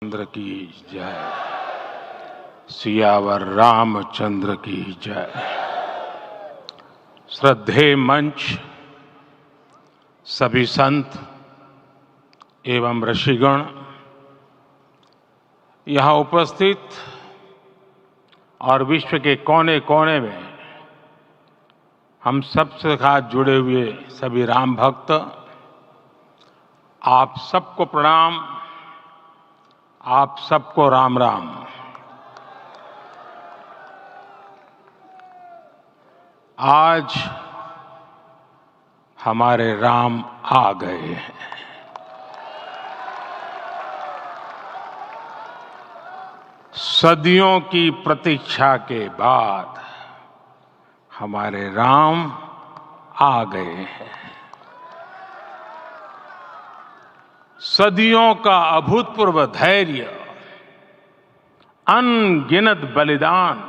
चंद्र की जय। सियावर रामचंद्र की जय। श्रद्धेय मंच, सभी संत एवं ऋषिगण, यहाँ उपस्थित और विश्व के कोने कोने में हम सबसे साथ जुड़े हुए सभी राम भक्त, आप सबको प्रणाम, आप सबको राम राम। आज हमारे राम आ गए हैं। सदियों की प्रतीक्षा के बाद हमारे राम आ गए हैं। सदियों का अभूतपूर्व धैर्य, अनगिनत बलिदान,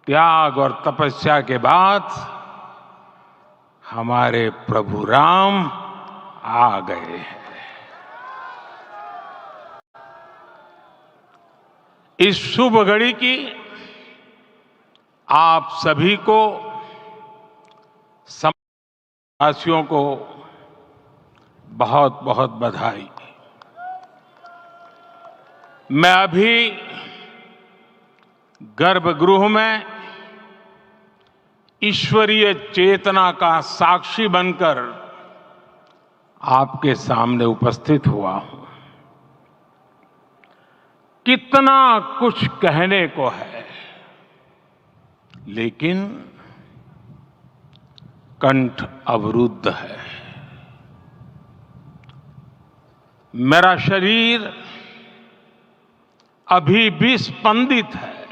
त्याग और तपस्या के बाद हमारे प्रभु राम आ गए हैं। इस शुभ घड़ी की आप सभी को, समाजवासियों को बहुत बहुत बधाई। मैं अभी गर्भगृह में ईश्वरीय चेतना का साक्षी बनकर आपके सामने उपस्थित हुआ हूं। कितना कुछ कहने को है, लेकिन कंठ अवरुद्ध है। मेरा शरीर अभी भी स्पंदित है,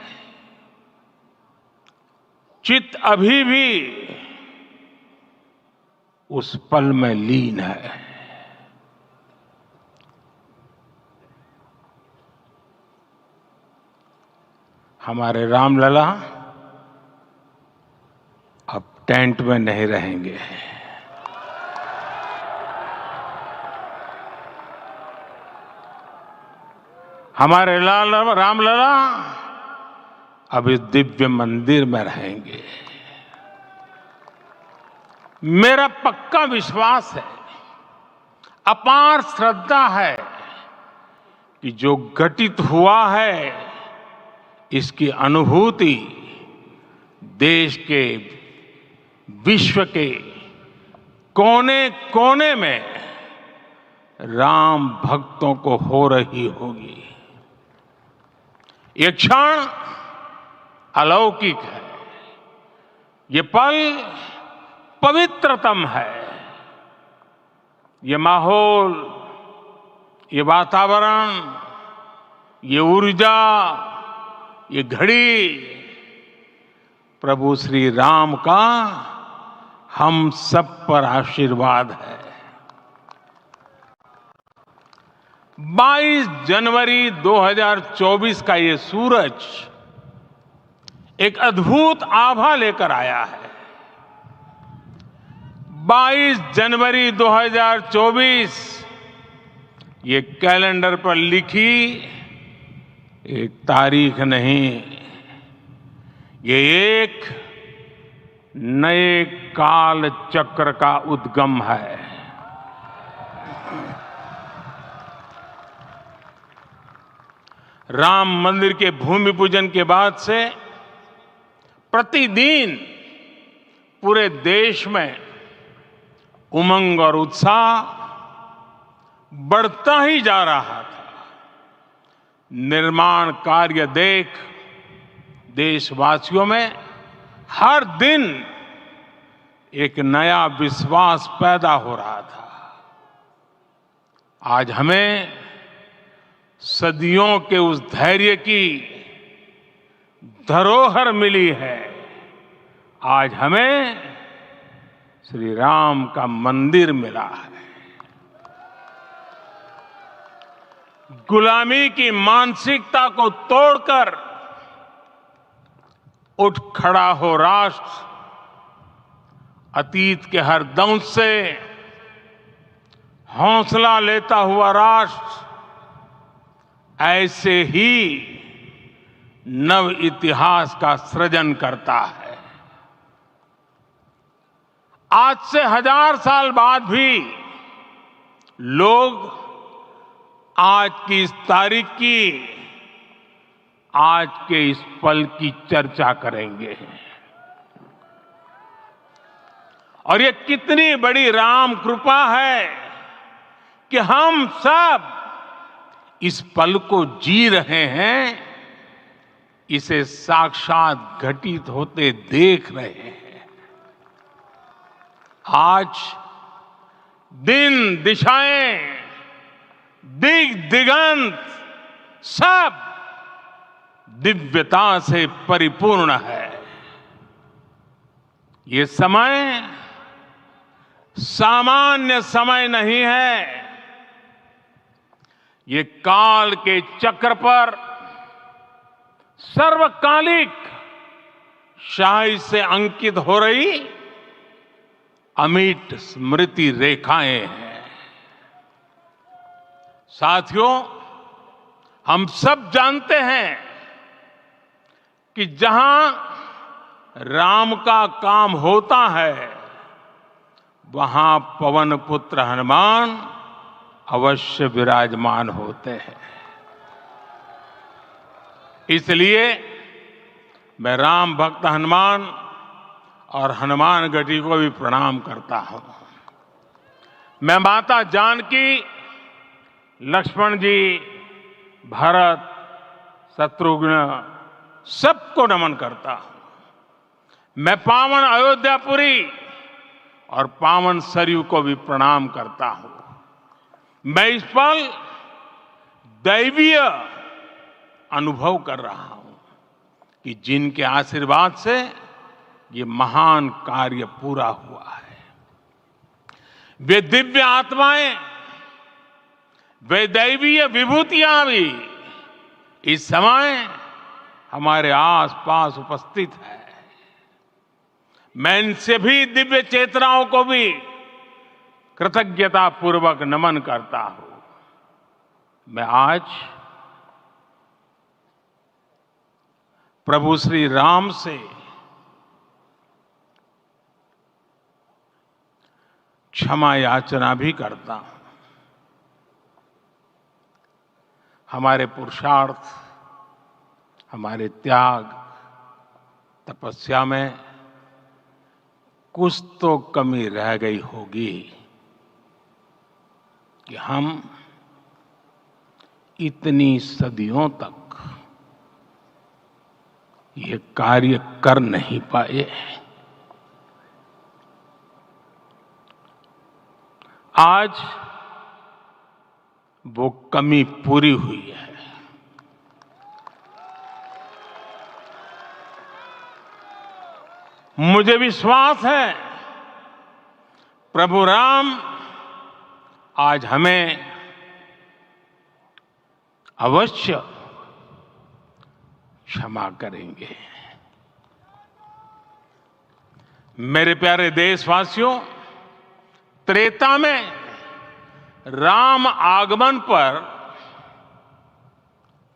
चित्त अभी भी उस पल में लीन है। हमारे रामलला अब टेंट में नहीं रहेंगे। हमारे रामलला अब इस दिव्य मंदिर में रहेंगे। मेरा पक्का विश्वास है, अपार श्रद्धा है कि जो घटित हुआ है, इसकी अनुभूति देश के, विश्व के कोने कोने में राम भक्तों को हो रही होगी। ये क्षण अलौकिक है, ये पल पवित्रतम है। ये माहौल, ये वातावरण, ये ऊर्जा, ये घड़ी प्रभु श्री राम का हम सब पर आशीर्वाद है। 22 जनवरी 2024 का ये सूरज एक अद्भुत आभा लेकर आया है। 22 जनवरी 2024 ये कैलेंडर पर लिखी एक तारीख नहीं, ये एक नए काल चक्र का उद्गम है। राम मंदिर के भूमि पूजन के बाद से प्रतिदिन पूरे देश में उमंग और उत्साह बढ़ता ही जा रहा था। निर्माण कार्य देख देशवासियों में हर दिन एक नया विश्वास पैदा हो रहा था। आज हमें सदियों के उस धैर्य की धरोहर मिली है। आज हमें श्री राम का मंदिर मिला है। गुलामी की मानसिकता को तोड़कर उठ खड़ा हो राष्ट्र। अतीत के हर दंश से हौसला लेता हुआ राष्ट्र ऐसे ही नव इतिहास का सृजन करता है। आज से 1000 साल बाद भी लोग आज की इस तारीख की, आज के इस पल की चर्चा करेंगे। और ये कितनी बड़ी राम कृपा है कि हम सब इस पल को जी रहे हैं, इसे साक्षात घटित होते देख रहे हैं। आज दिन, दिशाएं, दिगंत सब दिव्यता से परिपूर्ण है। ये समय सामान्य समय नहीं है। ये काल के चक्र पर सर्वकालिक शाही से अंकित हो रही अमिट स्मृति रेखाएं हैं। साथियों, हम सब जानते हैं कि जहां राम का काम होता है, वहां पवन पुत्र हनुमान अवश्य विराजमान होते हैं। इसलिए मैं राम भक्त हनुमान और हनुमान गढ़ी को भी प्रणाम करता हूं। मैं माता जानकी, लक्ष्मण जी, भरत, शत्रुघ्न सबको नमन करता हूं। मैं पावन अयोध्यापुरी और पावन सरयू को भी प्रणाम करता हूं। मैं इस पल दैवीय अनुभव कर रहा हूं कि जिनके आशीर्वाद से ये महान कार्य पूरा हुआ है। वे दिव्य आत्माएं, वे दैवीय विभूतियां भी इस समय हमारे आसपास उपस्थित है। मैं इनसे भी दिव्य चेतनाओं को भी कृतज्ञता पूर्वक नमन करता हूं। मैं आज प्रभु श्री राम से क्षमा याचना भी करता हूं। हमारे पुरुषार्थ, हमारे त्याग, तपस्या में कुछ तो कमी रह गई होगी कि हम इतनी सदियों तक ये कार्य कर नहीं पाए। आज वो कमी पूरी हुई है। मुझे विश्वास है प्रभु राम आज हमें अवश्य क्षमा करेंगे। मेरे प्यारे देशवासियों, त्रेता में राम आगमन पर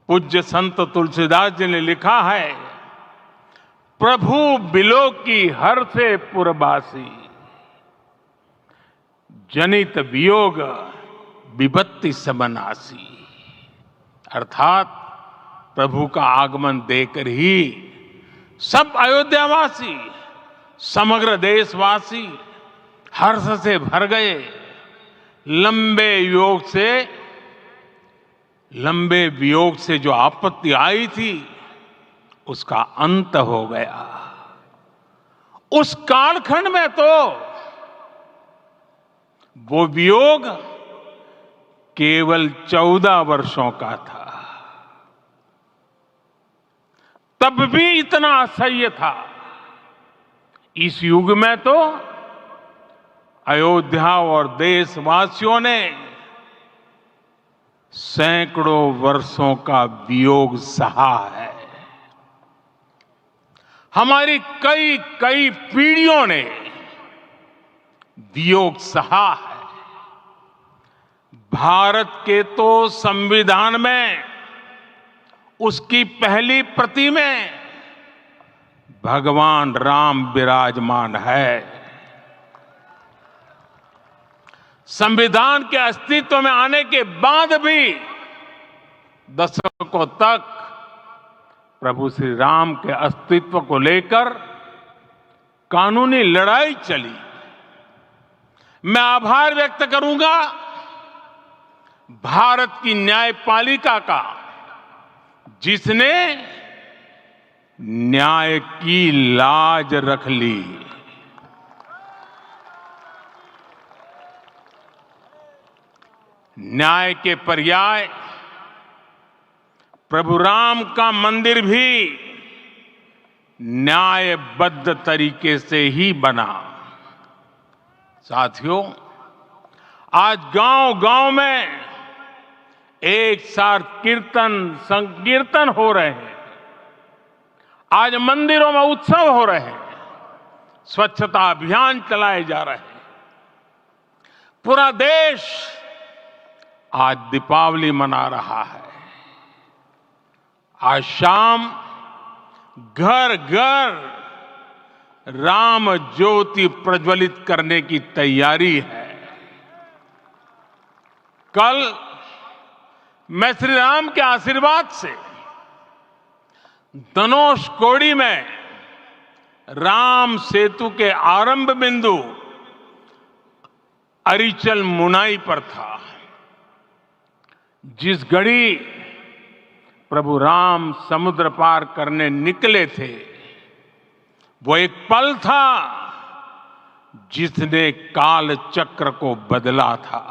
पूज्य संत तुलसीदास जी ने लिखा है, प्रभु बिलो की हर से पुरबासी, जनित वियोग विपत्ति समनासी। अर्थात प्रभु का आगमन देकर ही सब अयोध्यावासी, समग्र देशवासी हर्ष से भर गए। लंबे वियोग से जो आपत्ति आई थी, उसका अंत हो गया। उस कालखंड में तो वो वियोग केवल 14 वर्षों का था। तब भी इतना असह्य था। इस युग में तो अयोध्या और देशवासियों ने सैकड़ों वर्षों का वियोग सहा है। हमारी कई कई पीढ़ियों ने वियोग सहा है। भारत के तो संविधान में उसकी पहली प्रति में भगवान राम विराजमान है। संविधान के अस्तित्व में आने के बाद भी दशकों तक प्रभु श्री राम के अस्तित्व को लेकर कानूनी लड़ाई चली। मैं आभार व्यक्त करूंगा भारत की न्यायपालिका का, जिसने न्याय की लाज रख ली। न्याय के पर्याय प्रभु राम का मंदिर भी न्यायबद्ध तरीके से ही बना। साथियों, आज गांव-गांव में एक साथ कीर्तन संकीर्तन हो रहे हैं। आज मंदिरों में उत्सव हो रहे हैं, स्वच्छता अभियान चलाए जा रहे हैं। पूरा देश आज दीपावली मना रहा है। आज शाम घर घर राम ज्योति प्रज्वलित करने की तैयारी है। कल मैं श्री राम के आशीर्वाद से धनुषकोडी में राम सेतु के आरंभ बिंदु अरिचल मुनाई पर था। जिस घड़ी प्रभु राम समुद्र पार करने निकले थे, वो एक पल था जिसने काल चक्र को बदला था।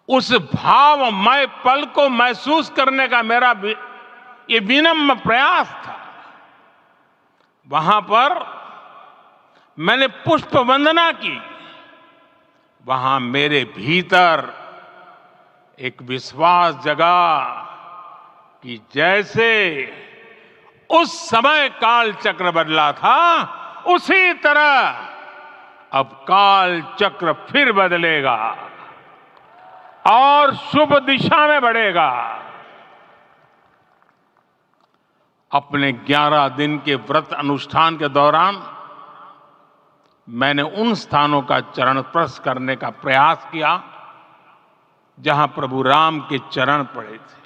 उस भावमय पल को महसूस करने का मेरा ये विनम्र प्रयास था। वहां पर मैंने पुष्प वंदना की। वहां मेरे भीतर एक विश्वास जगा कि जैसे उस समय काल चक्र बदला था, उसी तरह अब काल चक्र फिर बदलेगा और शुभ दिशा में बढ़ेगा। अपने 11 दिन के व्रत अनुष्ठान के दौरान मैंने उन स्थानों का चरण स्पर्श करने का प्रयास किया जहां प्रभु राम के चरण पड़े थे।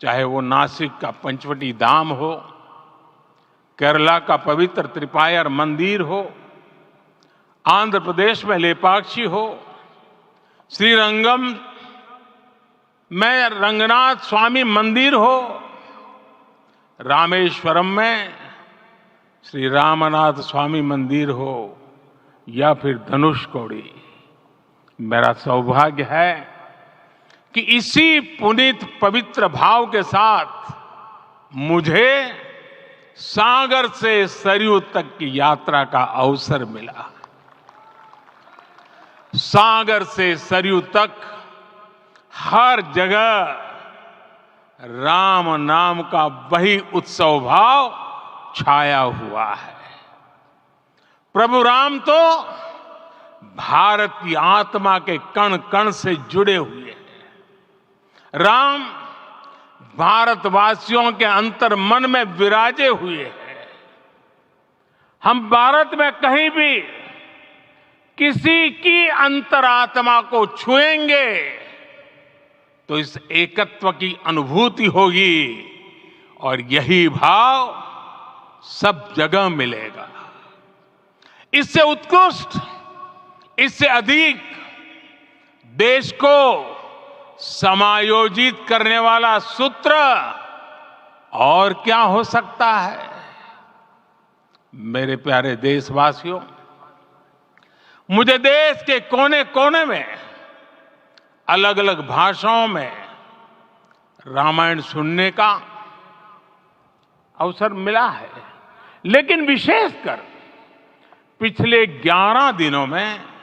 चाहे वो नासिक का पंचवटी धाम हो, केरला का पवित्र त्रिपायर मंदिर हो, आंध्र प्रदेश में लेपाक्षी हो, श्रीरंगम में रंगनाथ स्वामी मंदिर हो, रामेश्वरम में श्री रामनाथ स्वामी मंदिर हो, या फिर धनुषकोडी। मेरा सौभाग्य है कि इसी पुनीत पवित्र भाव के साथ मुझे सागर से सरयू तक की यात्रा का अवसर मिला। सागर से सरयू तक हर जगह राम नाम का वही उत्सव भाव छाया हुआ है। प्रभु राम तो भारत की आत्मा के कण कण से जुड़े हुए हैं। राम भारतवासियों के अंतर मन में विराजे हुए हैं। हम भारत में कहीं भी किसी की अंतरात्मा को छुएंगे तो इस एकत्व की अनुभूति होगी और यही भाव सब जगह मिलेगा। इससे उत्कृष्ट, इससे अधिक देश को समायोजित करने वाला सूत्र और क्या हो सकता है। मेरे प्यारे देशवासियों, मुझे देश के कोने कोने में अलग अलग भाषाओं में रामायण सुनने का अवसर मिला है, लेकिन विशेषकर पिछले 11 दिनों में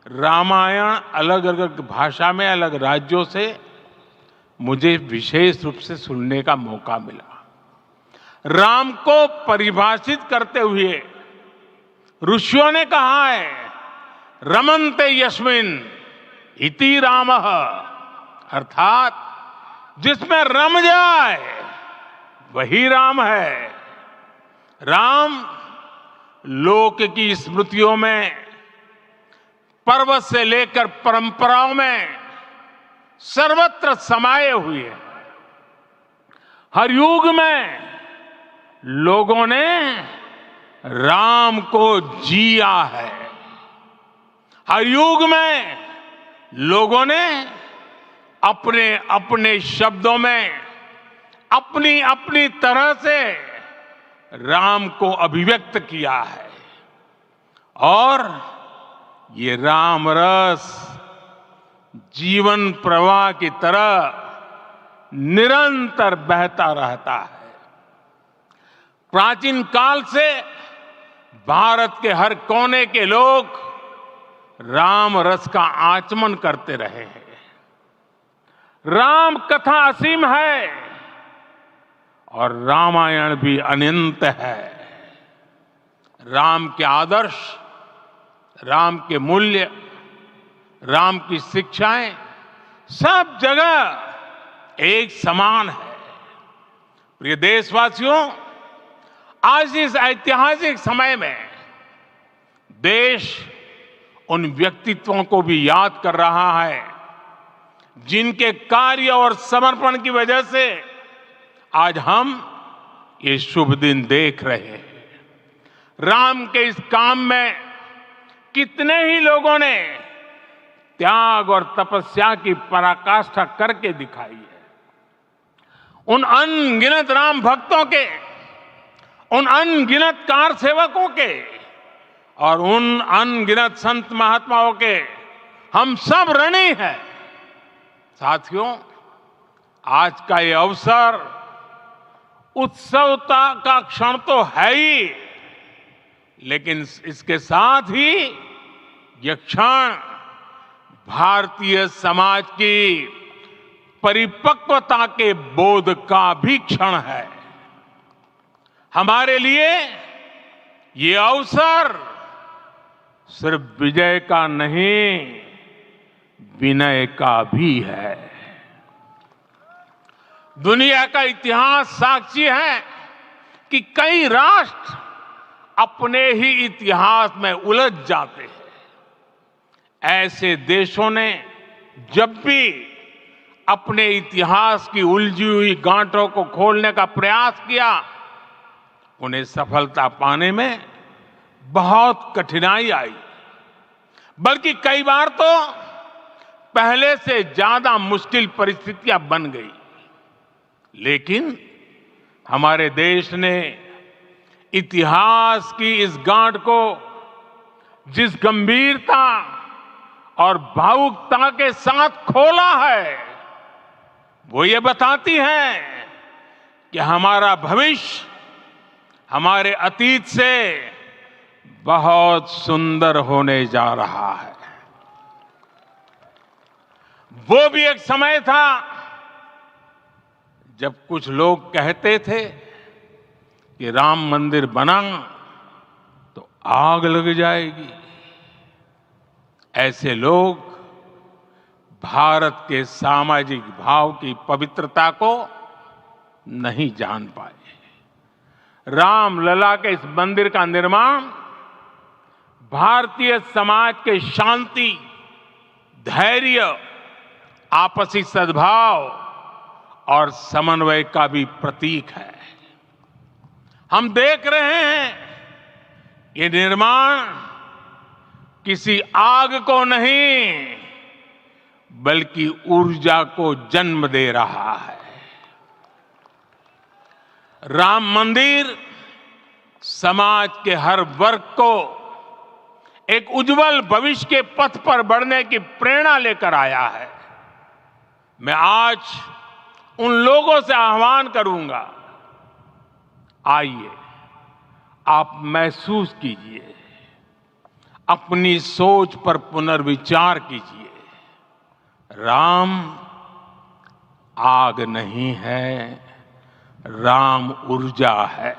रामायण अलग अलग भाषा में अलग राज्यों से मुझे विशेष रूप से सुनने का मौका मिला। राम को परिभाषित करते हुए ऋषियों ने कहा है, रमन्ते यस्मिन् इति रामः, अर्थात जिसमें रम जाए वही राम है। राम लोक की स्मृतियों में, पर्वत से लेकर परंपराओं में सर्वत्र समाये हुए हैं। हर युग में लोगों ने राम को जिया है। हर युग में लोगों ने अपने अपने शब्दों में अपनी अपनी तरह से राम को अभिव्यक्त किया है। और ये राम रस जीवन प्रवाह की तरह निरंतर बहता रहता है। प्राचीन काल से भारत के हर कोने के लोग राम रस का आचमन करते रहे हैं। राम कथा असीम है और रामायण भी अनंत है। राम के आदर्श, राम के मूल्य, राम की शिक्षाएं सब जगह एक समान है। प्रिय देशवासियों, आज इस ऐतिहासिक समय में देश उन व्यक्तित्वों को भी याद कर रहा है जिनके कार्य और समर्पण की वजह से आज हम ये शुभ दिन देख रहे हैं। राम के इस काम में कितने ही लोगों ने त्याग और तपस्या की पराकाष्ठा करके दिखाई है। उन अनगिनत राम भक्तों के, उन अनगिनत कार सेवकों के और उन अनगिनत संत महात्माओं के हम सब ऋणी हैं। साथियों, आज का ये अवसर उत्सवता का क्षण तो है ही, लेकिन इसके साथ ही यह क्षण भारतीय समाज की परिपक्वता के बोध का भी क्षण है। हमारे लिए ये अवसर सिर्फ विजय का नहीं, विनय का भी है। दुनिया का इतिहास साक्षी है कि कई राष्ट्र अपने ही इतिहास में उलझ जाते हैं। ऐसे देशों ने जब भी अपने इतिहास की उलझी हुई गांठों को खोलने का प्रयास किया, उन्हें सफलता पाने में बहुत कठिनाई आई, बल्कि कई बार तो पहले से ज्यादा मुश्किल परिस्थितियां बन गई। लेकिन हमारे देश ने इतिहास की इस गांठ को जिस गंभीरता और भावुकता के साथ खोला है, वो ये बताती है कि हमारा भविष्य हमारे अतीत से बहुत सुंदर होने जा रहा है। वो भी एक समय था जब कुछ लोग कहते थे कि राम मंदिर बना तो आग लग जाएगी। ऐसे लोग भारत के सामाजिक भाव की पवित्रता को नहीं जान पाए। रामलला के इस मंदिर का निर्माण भारतीय समाज के शांति, धैर्य, आपसी सद्भाव और समन्वय का भी प्रतीक है। हम देख रहे हैं ये निर्माण किसी आग को नहीं, बल्कि ऊर्जा को जन्म दे रहा है। राम मंदिर समाज के हर वर्ग को एक उज्जवल भविष्य के पथ पर बढ़ने की प्रेरणा लेकर आया है। मैं आज उन लोगों से आह्वान करूंगा, आइए आप महसूस कीजिए, अपनी सोच पर पुनर्विचार कीजिए। राम आग नहीं है, राम ऊर्जा है।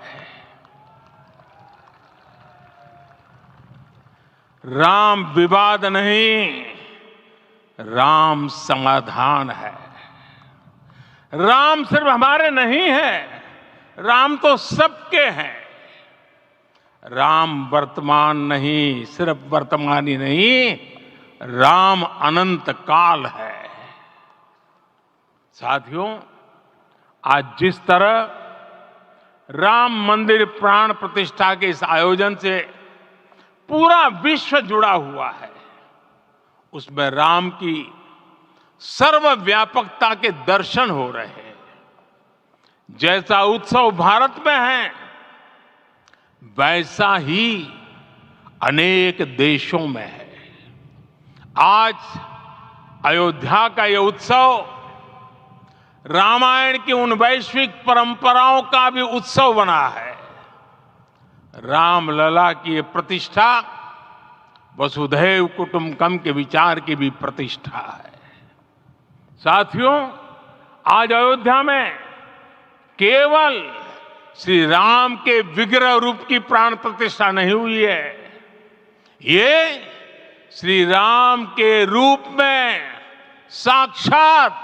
राम विवाद नहीं, राम समाधान है। राम सिर्फ हमारे नहीं है, राम तो सबके हैं। राम वर्तमान नहीं, सिर्फ वर्तमान ही नहीं, राम अनंत काल है। साथियों, आज जिस तरह राम मंदिर प्राण प्रतिष्ठा के इस आयोजन से पूरा विश्व जुड़ा हुआ है, उसमें राम की सर्वव्यापकता के दर्शन हो रहे हैं। जैसा उत्सव भारत में है, वैसा ही अनेक देशों में है। आज अयोध्या का यह उत्सव रामायण की उन वैश्विक परंपराओं का भी उत्सव बना है। रामलला की ये प्रतिष्ठा वसुधैव कुटुंबकम के विचार की भी प्रतिष्ठा है। साथियों, आज अयोध्या में केवल श्री राम के विग्रह रूप की प्राण प्रतिष्ठा नहीं हुई है, ये श्री राम के रूप में साक्षात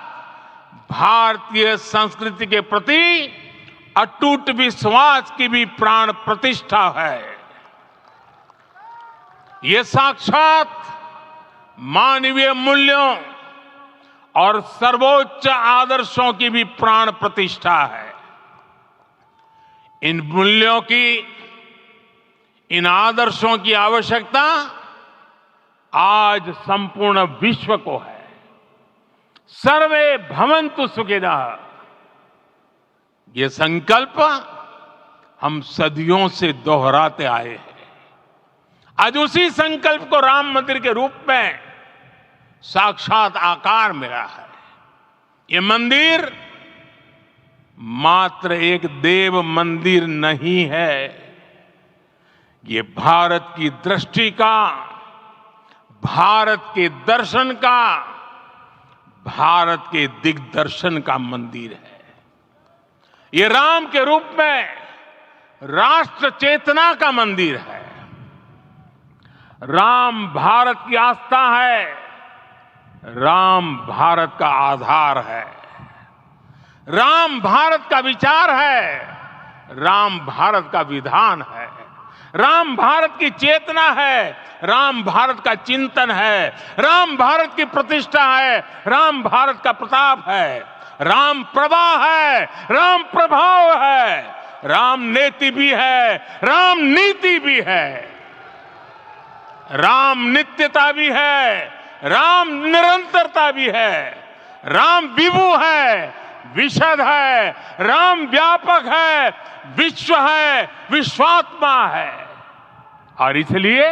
भारतीय संस्कृति के प्रति अटूट विश्वास की भी प्राण प्रतिष्ठा है। ये साक्षात मानवीय मूल्यों और सर्वोच्च आदर्शों की भी प्राण प्रतिष्ठा है। इन मूल्यों की, इन आदर्शों की आवश्यकता आज संपूर्ण विश्व को है। सर्वे भवन्तु सुखिनः, ये संकल्प हम सदियों से दोहराते आए हैं। आज उसी संकल्प को राम मंदिर के रूप में साक्षात आकार मिला है। ये मंदिर मात्र एक देव मंदिर नहीं है, ये भारत की दृष्टि का, भारत के दर्शन का, भारत के दिग्दर्शन का मंदिर है। ये राम के रूप में राष्ट्र चेतना का मंदिर है। राम भारत की आस्था है, राम भारत का आधार है, राम भारत का विचार है, राम भारत का विधान है, राम भारत की चेतना है, राम भारत का चिंतन है, राम भारत की प्रतिष्ठा है, राम भारत का प्रताप है, राम प्रवाह है, राम प्रभाव है, राम नेति भी है, राम नीति भी है, राम नित्यता भी है, राम निरंतरता भी है, राम विभु है, विशद है, राम व्यापक है, विश्व है, विश्वात्मा है। और इसलिए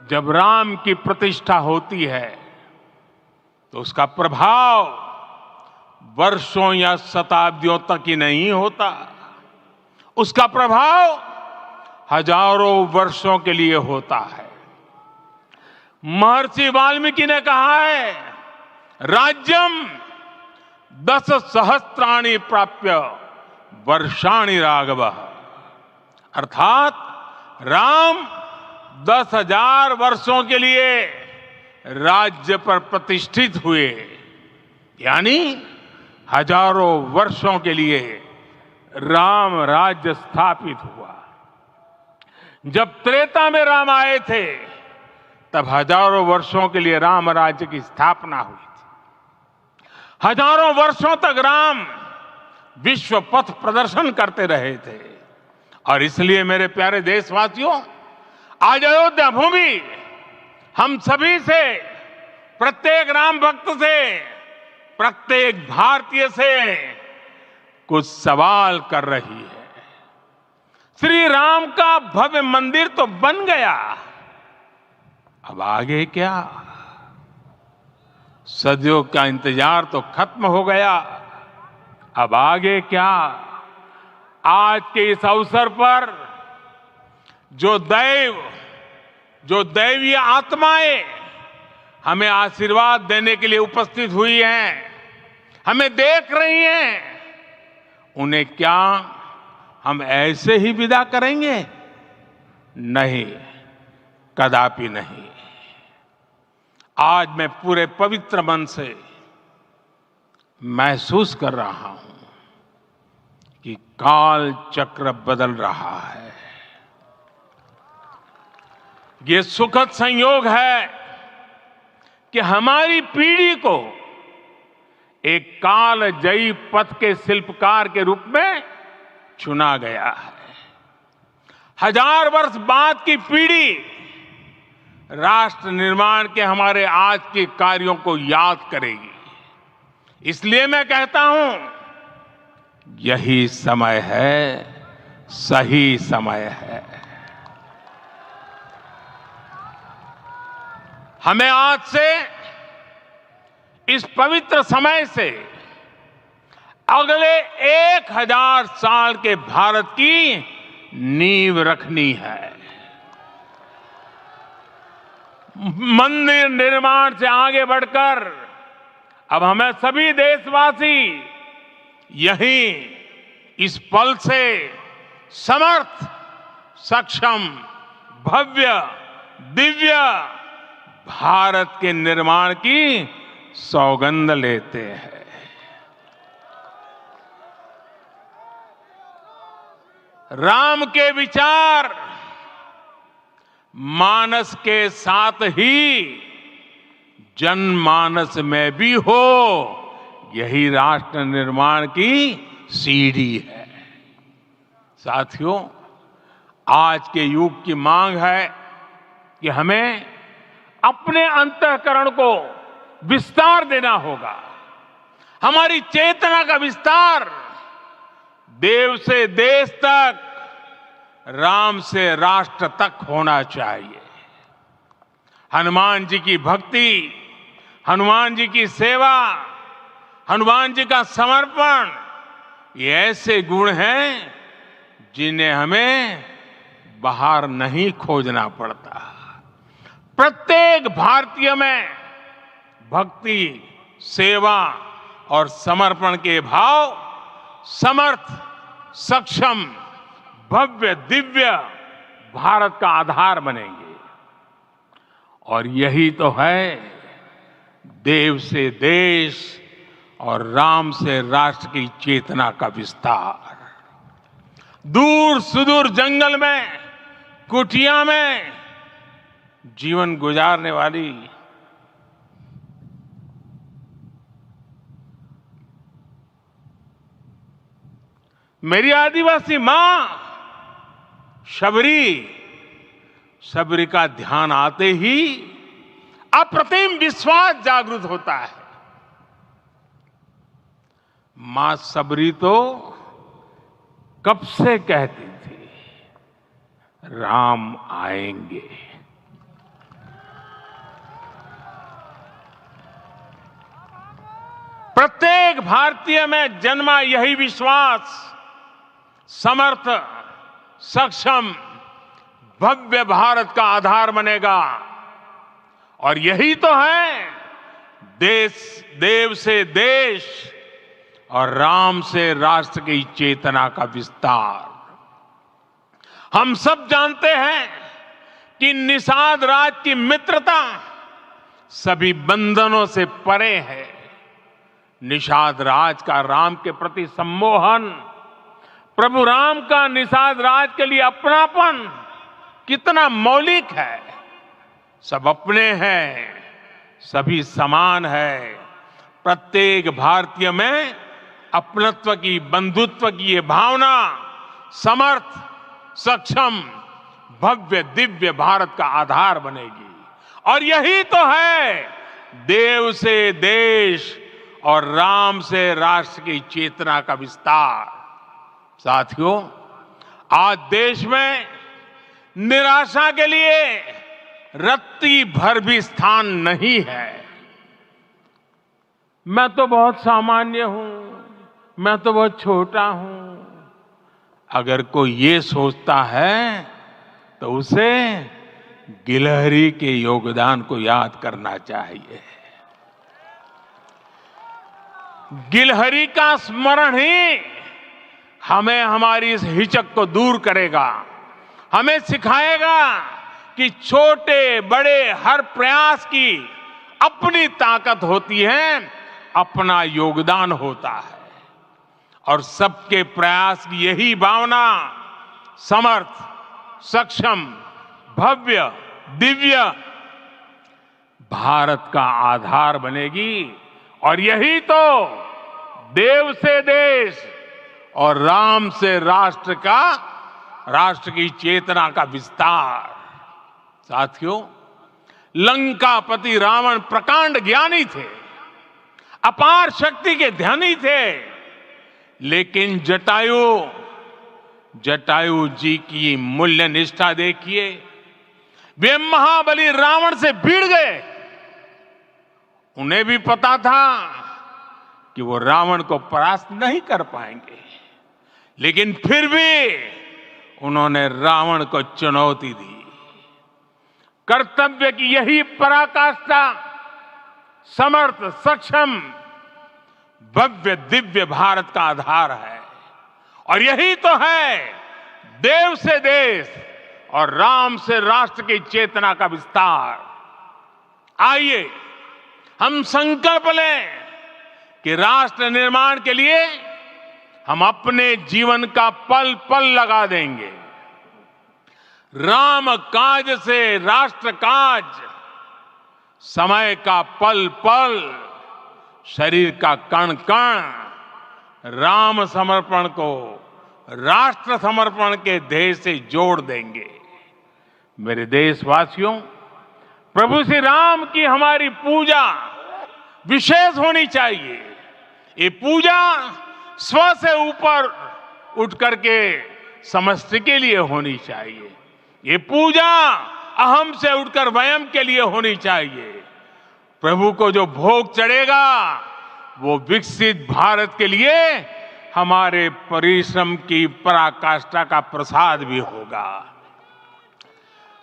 जब राम की प्रतिष्ठा होती है तो उसका प्रभाव वर्षों या शताब्दियों तक ही नहीं होता, उसका प्रभाव हजारों वर्षों के लिए होता है। महर्षि वाल्मीकि ने कहा है, राज्यम 10 सहस्त्राणि प्राप्य वर्षाणि राघवः, अर्थात राम 10,000 वर्षों के लिए राज्य पर प्रतिष्ठित हुए, यानी हजारों वर्षों के लिए राम राज्य स्थापित हुआ। जब त्रेता में राम आए थे तब हजारों वर्षों के लिए राम राज्य की स्थापना हुई थी। हजारों वर्षों तक राम विश्व पथ प्रदर्शन करते रहे थे। और इसलिए मेरे प्यारे देशवासियों, आज अयोध्या भूमि हम सभी से, प्रत्येक राम भक्त से, प्रत्येक भारतीय से कुछ सवाल कर रही है। श्री राम का भव्य मंदिर तो बन गया, अब आगे क्या? सदियों का इंतजार तो खत्म हो गया, अब आगे क्या? आज के इस अवसर पर जो दैवीय आत्माएं हमें आशीर्वाद देने के लिए उपस्थित हुई हैं, हमें देख रही हैं, उन्हें क्या हम ऐसे ही विदा करेंगे? नहीं, कदापि नहीं। आज मैं पूरे पवित्र मन से महसूस कर रहा हूं कि काल चक्र बदल रहा है। ये सुखद संयोग है कि हमारी पीढ़ी को एक कालजयी पथ के शिल्पकार के रूप में चुना गया है। 1000 वर्ष बाद की पीढ़ी राष्ट्र निर्माण के हमारे आज के कार्यों को याद करेगी। इसलिए मैं कहता हूं, यही समय है, सही समय है। हमें आज से, इस पवित्र समय से अगले 1000 साल के भारत की नींव रखनी है। मंदिर निर्माण से आगे बढ़कर अब हमें सभी देशवासी यही इस पल से समर्थ, सक्षम, भव्य, दिव्य भारत के निर्माण की सौगंध लेते हैं। राम के विचार मानस के साथ ही जनमानस में भी हो, यही राष्ट्र निर्माण की सीढ़ी है। साथियों, आज के युग की मांग है कि हमें अपने अंतःकरण को विस्तार देना होगा। हमारी चेतना का विस्तार देव से देश तक, राम से राष्ट्र तक होना चाहिए। हनुमान जी की भक्ति, हनुमान जी की सेवा, हनुमान जी का समर्पण, ये ऐसे गुण हैं जिन्हें हमें बाहर नहीं खोजना पड़ता। प्रत्येक भारतीय में भक्ति, सेवा और समर्पण के भाव समर्थ, सक्षम, भव्य, दिव्य भारत का आधार बनेंगे। और यही तो है देव से देश और राम से राष्ट्र की चेतना का विस्तार। दूर सुदूर जंगल में, कुटिया में जीवन गुजारने वाली मेरी आदिवासी मां शबरी का ध्यान आते ही अप्रतिम विश्वास जागृत होता है। मां शबरी तो कब से कहती थी, राम आएंगे। प्रत्येक भारतीय में जन्मा यही विश्वास समर्थ, सक्षम, भव्य भारत का आधार बनेगा। और यही तो है देव से देश और राम से राष्ट्र की चेतना का विस्तार। हम सब जानते हैं कि निषाद राज की मित्रता सभी बंधनों से परे है। निषाद राज का राम के प्रति सम्मोहन, प्रभु राम का निषाद राज के लिए अपनापन कितना मौलिक है। सब अपने हैं, सभी समान है। प्रत्येक भारतीय में अपनत्व की, बंधुत्व की ये भावना समर्थ, सक्षम, भव्य, दिव्य भारत का आधार बनेगी। और यही तो है देव से देश और राम से राष्ट्र की चेतना का विस्तार। साथियों, आज देश में निराशा के लिए रत्ती भर भी स्थान नहीं है। मैं तो बहुत सामान्य हूं, मैं तो बहुत छोटा हूं। अगर कोई ये सोचता है तो उसे गिलहरी के योगदान को याद करना चाहिए। गिलहरी का स्मरण ही हमें हमारी इस हिचक को दूर करेगा, हमें सिखाएगा कि छोटे बड़े हर प्रयास की अपनी ताकत होती है अपना योगदान होता है और सबके प्रयास की यही भावना समर्थ, सक्षम, भव्य, दिव्य भारत का आधार बनेगी। और यही तो देव से देश और राम से राष्ट्र की चेतना का विस्तार। साथियों, लंकापति रावण प्रकांड ज्ञानी थे, अपार शक्ति के धनी थे, लेकिन जटायु जी की मूल्य निष्ठा देखिए। वे महाबली रावण से भिड़ गए। उन्हें भी पता था कि वो रावण को परास्त नहीं कर पाएंगे, लेकिन फिर भी उन्होंने रावण को चुनौती दी। कर्तव्य की यही पराकाष्ठा समर्थ, सक्षम, भव्य, दिव्य भारत का आधार है। और यही तो है देव से देश और राम से राष्ट्र की चेतना का विस्तार। आइए हम संकल्प लें कि राष्ट्र निर्माण के लिए हम अपने जीवन का पल पल लगा देंगे। राम काज से राष्ट्र काज, समय का पल पल, शरीर का कण कण राम समर्पण को राष्ट्र समर्पण के ध्येय से जोड़ देंगे। मेरे देशवासियों, प्रभु श्री राम की हमारी पूजा विशेष होनी चाहिए। ये पूजा स्व से ऊपर उठ करके समष्टि के लिए होनी चाहिए। ये पूजा अहम से उठकर वयम के लिए होनी चाहिए। प्रभु को जो भोग चढ़ेगा वो विकसित भारत के लिए हमारे परिश्रम की पराकाष्ठा का प्रसाद भी होगा।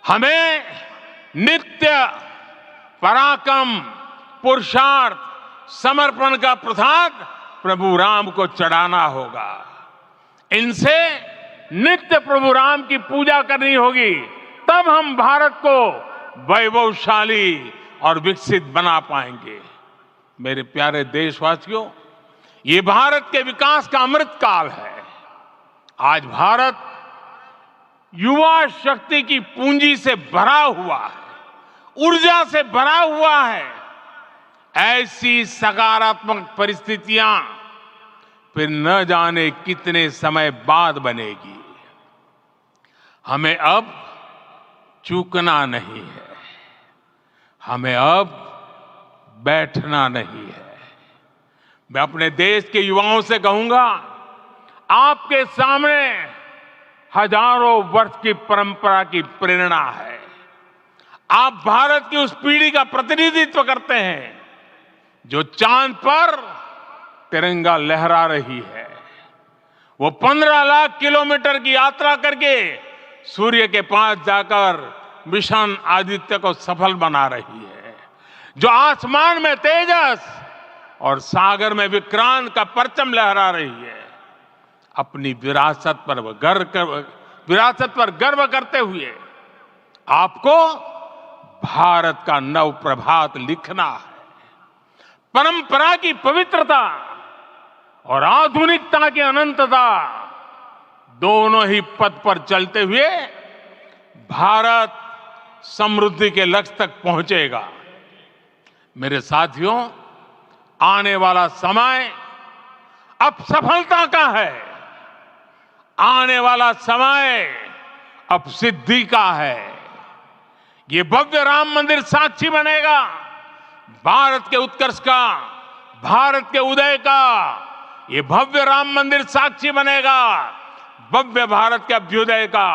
हमें नित्य पराक्रम, पुरुषार्थ, समर्पण का प्रसाद प्रभु राम को चढ़ाना होगा। इनसे नित्य प्रभु राम की पूजा करनी होगी, तब हम भारत को वैभवशाली और विकसित बना पाएंगे। मेरे प्यारे देशवासियों, ये भारत के विकास का अमृत काल है। आज भारत युवा शक्ति की पूंजी से भरा हुआ है, ऊर्जा से भरा हुआ है। ऐसी सकारात्मक परिस्थितियां फिर न जाने कितने समय बाद बनेगी। हमें अब चूकना नहीं है, हमें अब बैठना नहीं है। मैं अपने देश के युवाओं से कहूंगा, आपके सामने हजारों वर्ष की परंपरा की प्रेरणा है। आप भारत की उस पीढ़ी का प्रतिनिधित्व करते हैं जो चांद पर तिरंगा लहरा रही है। वो 15 लाख किलोमीटर की यात्रा करके सूर्य के पास जाकर मिशन आदित्य को सफल बना रही है। जो आसमान में तेजस और सागर में विक्रांत का परचम लहरा रही है। अपनी विरासत पर गर्व करते हुए आपको भारत का नव प्रभात लिखना है। परंपरा की पवित्रता और आधुनिकता की अनंतता, दोनों ही पथ पर चलते हुए भारत समृद्धि के लक्ष्य तक पहुंचेगा। मेरे साथियों, आने वाला समय अब सफलता का है। आने वाला समय अब सिद्धि का है। ये भव्य राम मंदिर साक्षी बनेगा भारत के उत्कर्ष का, भारत के उदय का। ये भव्य राम मंदिर साक्षी बनेगा भव्य भारत के अभ्युदय का,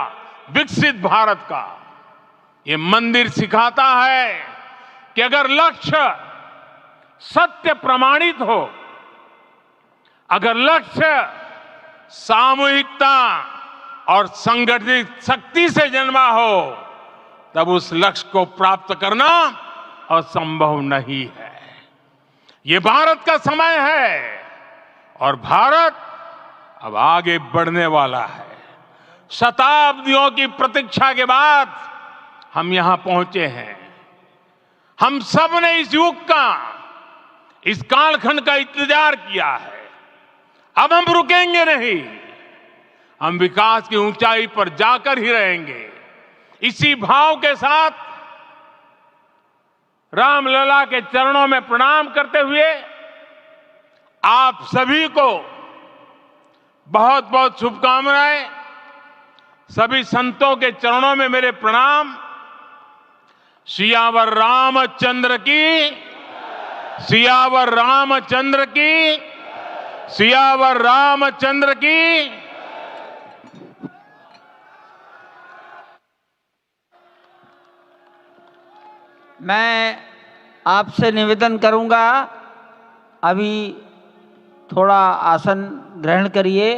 विकसित भारत का। ये मंदिर सिखाता है कि अगर लक्ष्य सत्य प्रमाणित हो, अगर लक्ष्य सामूहिकता और संगठित शक्ति से जन्मा हो, तब उस लक्ष्य को प्राप्त करना असंभव नहीं है। ये भारत का समय है और भारत अब आगे बढ़ने वाला है। शताब्दियों की प्रतीक्षा के बाद हम यहां पहुंचे हैं। हम सब ने इस युग का इस कालखंड का इंतजार किया है। अब हम रुकेंगे नहीं, हम विकास की ऊंचाई पर जाकर ही रहेंगे। इसी भाव के साथ रामलला के चरणों में प्रणाम करते हुए आप सभी को बहुत बहुत शुभकामनाएं। सभी संतों के चरणों में मेरे प्रणाम। सियावर रामचंद्र की, सियावर रामचंद्र की, सियावर रामचंद्र की। मैं आपसे निवेदन करूंगा, अभी थोड़ा आसन ग्रहण करिए।